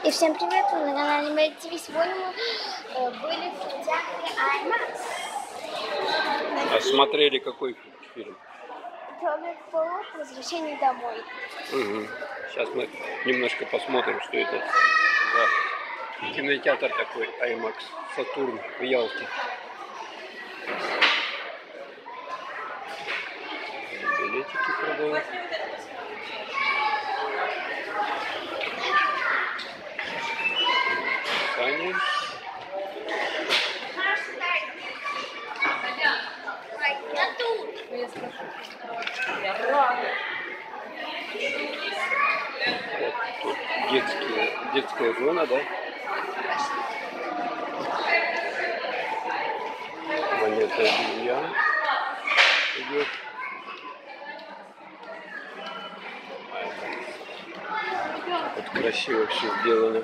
И всем привет, вы на канале Made TV. Сегодня мы были в кинотеатре IMAX. А смотрели какой фильм? Человек-паук. Возвращение домой. Угу. Сейчас мы немножко посмотрим, что это за кинотеатр такой IMAX Сатурн в Ялте. Билетики продают. Саня. Вот тут детская зона, да? Планета обезьян идет. Вот красиво все сделано.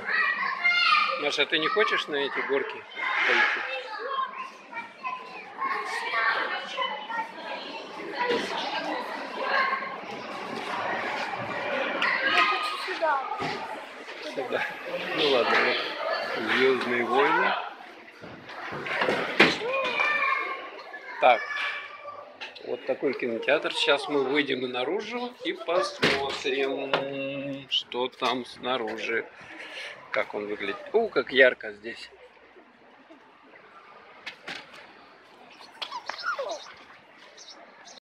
Маша, ты не хочешь на эти горки пойти? Сюда. Ну ладно, вот Звездные войны. Так, вот такой кинотеатр. Сейчас мы выйдем наружу и посмотрим, что там снаружи. Как он выглядит. О, как ярко здесь.